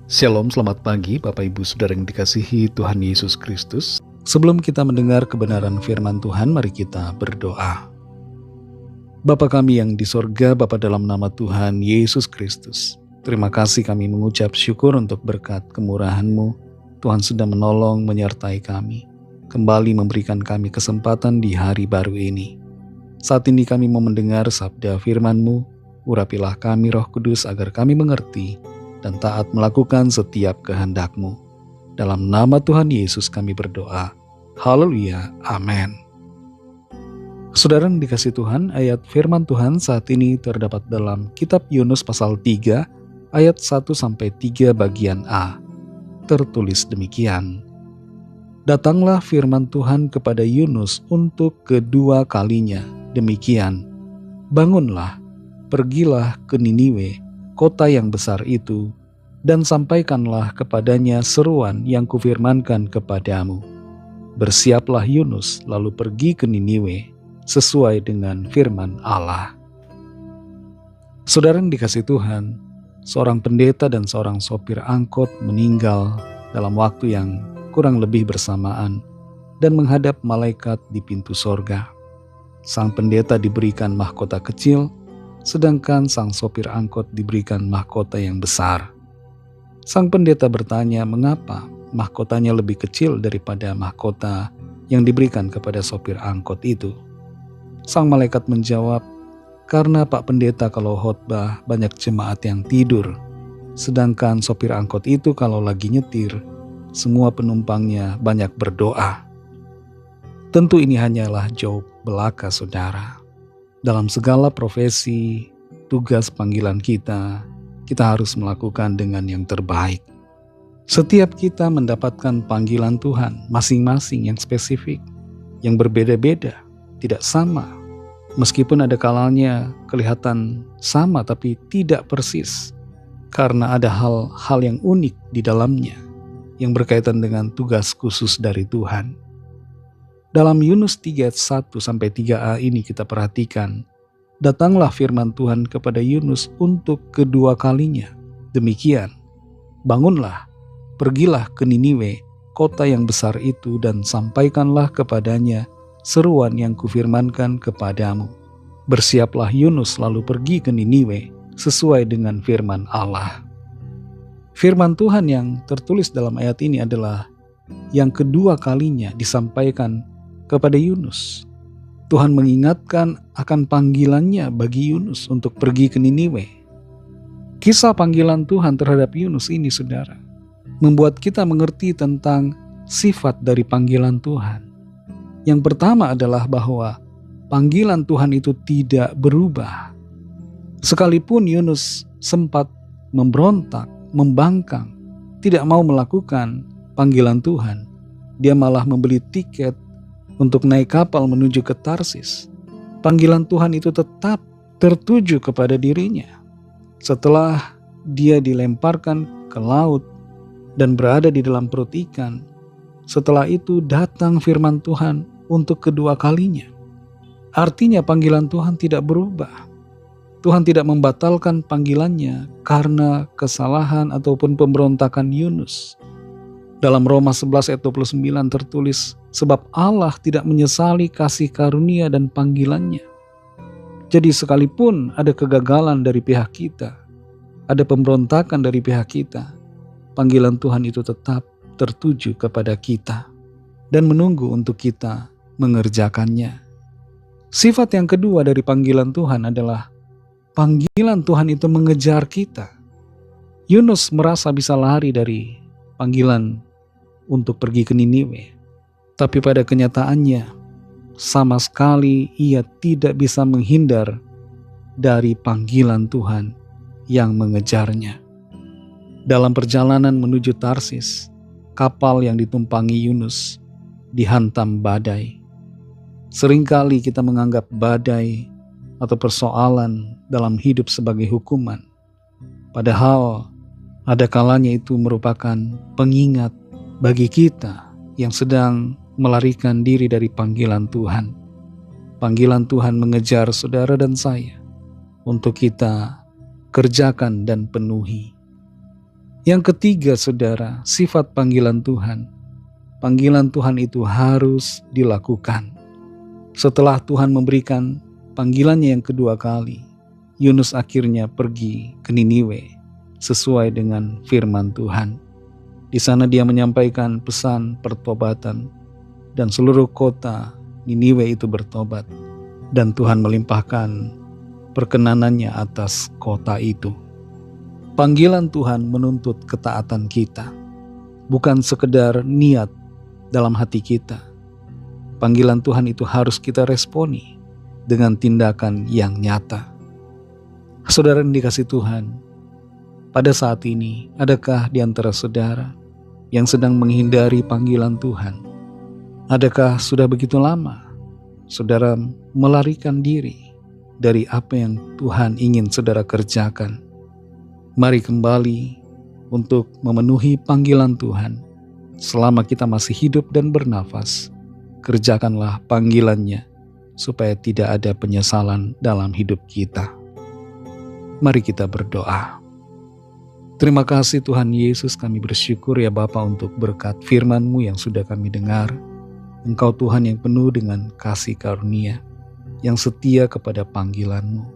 Shalom, selamat pagi Bapak Ibu Saudara yang dikasihi Tuhan Yesus Kristus. Sebelum kita mendengar kebenaran firman Tuhan, mari kita berdoa. Bapa kami yang di sorga, Bapa dalam nama Tuhan Yesus Kristus, terima kasih kami mengucap syukur untuk berkat kemurahan-Mu. Tuhan sudah menolong menyertai kami, kembali memberikan kami kesempatan di hari baru ini. Saat ini kami mau mendengar sabda firman-Mu, urapilah kami Roh Kudus agar kami mengerti dan taat melakukan setiap kehendak-Mu. Dalam nama Tuhan Yesus kami berdoa. Haleluya. Amin. Saudara yang dikasih Tuhan, ayat firman Tuhan saat ini terdapat dalam kitab Yunus pasal 3 ayat 1-3 bagian A. Tertulis demikian. Datanglah firman Tuhan kepada Yunus untuk kedua kalinya. Demikian, bangunlah, pergilah ke Niniwe, kota yang besar itu, dan sampaikanlah kepadanya seruan yang kufirmankan kepadamu. Bersiaplah Yunus lalu pergi ke Niniwe sesuai dengan firman Allah. Saudara yang dikasih Tuhan, seorang pendeta dan seorang sopir angkot meninggal dalam waktu yang kurang lebih bersamaan dan menghadap malaikat di pintu sorga. Sang pendeta diberikan mahkota kecil, sedangkan sang sopir angkot diberikan mahkota yang besar. Sang pendeta bertanya mengapa mahkotanya lebih kecil daripada mahkota yang diberikan kepada sopir angkot itu. Sang malaikat menjawab, karena Pak Pendeta kalau khotbah banyak jemaat yang tidur, sedangkan sopir angkot itu kalau lagi nyetir, semua penumpangnya banyak berdoa. Tentu ini hanyalah jawab belaka saudara. Dalam segala profesi, tugas panggilan kita harus melakukan dengan yang terbaik. Setiap kita mendapatkan panggilan Tuhan masing-masing yang spesifik, yang berbeda-beda, tidak sama. Meskipun ada kalanya kelihatan sama tapi tidak persis, karena ada hal-hal yang unik di dalamnya, yang berkaitan dengan tugas khusus dari Tuhan. Dalam Yunus 3 ayat 1-3a ini kita perhatikan, datanglah firman Tuhan kepada Yunus untuk kedua kalinya. Demikian, bangunlah, pergilah ke Niniwe, kota yang besar itu, dan sampaikanlah kepadanya seruan yang kufirmankan kepadamu. Bersiaplah Yunus lalu pergi ke Niniwe sesuai dengan firman Allah. Firman Tuhan yang tertulis dalam ayat ini adalah yang kedua kalinya disampaikan kepada Yunus. Tuhan mengingatkan akan panggilannya bagi Yunus untuk pergi ke Niniwe. Kisah panggilan Tuhan terhadap Yunus ini, saudara, membuat kita mengerti tentang sifat dari panggilan Tuhan. Yang pertama adalah bahwa panggilan Tuhan itu tidak berubah. Sekalipun Yunus sempat memberontak, membangkang, tidak mau melakukan panggilan Tuhan, dia malah membeli tiket untuk naik kapal menuju ke Tarsis. Panggilan Tuhan itu tetap tertuju kepada dirinya. Setelah dia dilemparkan ke laut dan berada di dalam perut ikan, setelah itu datang firman Tuhan untuk kedua kalinya. Artinya panggilan Tuhan tidak berubah. Tuhan tidak membatalkan panggilannya karena kesalahan ataupun pemberontakan Yunus. Dalam Roma 11 ayat 29 tertulis, sebab Allah tidak menyesali kasih karunia dan panggilannya. Jadi sekalipun ada kegagalan dari pihak kita, ada pemberontakan dari pihak kita, panggilan Tuhan itu tetap tertuju kepada kita dan menunggu untuk kita mengerjakannya. Sifat yang kedua dari panggilan Tuhan adalah panggilan Tuhan itu mengejar kita. Yunus merasa bisa lari dari panggilan untuk pergi ke Niniwe. Tapi pada kenyataannya, sama sekali ia tidak bisa menghindar dari panggilan Tuhan yang mengejarnya. Dalam perjalanan menuju Tarsis, kapal yang ditumpangi Yunus dihantam badai. Seringkali kita menganggap badai atau persoalan dalam hidup sebagai hukuman. Padahal ada kalanya itu merupakan pengingat bagi kita yang sedang melarikan diri dari panggilan Tuhan. Panggilan Tuhan mengejar saudara dan saya untuk kita kerjakan dan penuhi. Yang ketiga, saudara, sifat panggilan Tuhan. Panggilan Tuhan itu harus dilakukan. Setelah Tuhan memberikan panggilannya yang kedua kali, Yunus akhirnya pergi ke Niniwe sesuai dengan firman Tuhan. Di sana dia menyampaikan pesan pertobatan dan seluruh kota Niniwe itu bertobat. Dan Tuhan melimpahkan perkenanannya atas kota itu. Panggilan Tuhan menuntut ketaatan kita, bukan sekedar niat dalam hati kita. Panggilan Tuhan itu harus kita responi dengan tindakan yang nyata. Saudara yang dikasihi Tuhan, pada saat ini adakah di antara saudara yang sedang menghindari panggilan Tuhan? Adakah sudah begitu lama saudara melarikan diri dari apa yang Tuhan ingin saudara kerjakan? Mari kembali untuk memenuhi panggilan Tuhan. Selama kita masih hidup dan bernafas, kerjakanlah panggilannya supaya tidak ada penyesalan dalam hidup kita. Mari kita berdoa. Terima kasih Tuhan Yesus, kami bersyukur ya Bapa untuk berkat firman-Mu yang sudah kami dengar. Engkau Tuhan yang penuh dengan kasih karunia, yang setia kepada panggilan-Mu.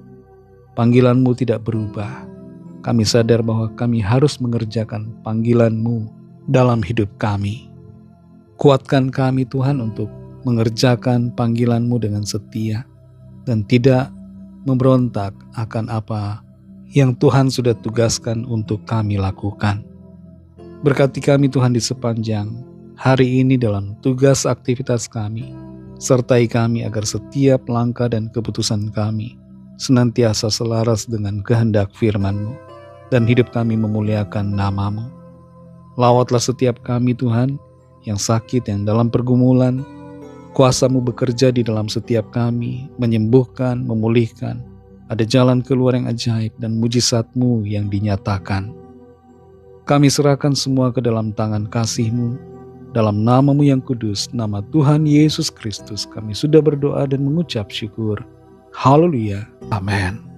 Panggilan-Mu tidak berubah. Kami sadar bahwa kami harus mengerjakan panggilan-Mu dalam hidup kami. Kuatkan kami Tuhan untuk mengerjakan panggilan-Mu dengan setia dan tidak memberontak akan apa yang Tuhan sudah tugaskan untuk kami lakukan. Berkati kami Tuhan di sepanjang hari ini dalam tugas aktivitas kami. Sertai kami agar setiap langkah dan keputusan kami senantiasa selaras dengan kehendak firman-Mu. Dan hidup kami memuliakan nama-Mu. Lawatlah setiap kami Tuhan yang sakit, yang dalam pergumulan. Kuasa-Mu bekerja di dalam setiap kami, menyembuhkan, memulihkan. Ada jalan keluar yang ajaib dan mujizat-Mu yang dinyatakan. Kami serahkan semua ke dalam tangan kasih-Mu. Dalam nama-Mu yang kudus, nama Tuhan Yesus Kristus, kami sudah berdoa dan mengucap syukur. Haleluya. Amin.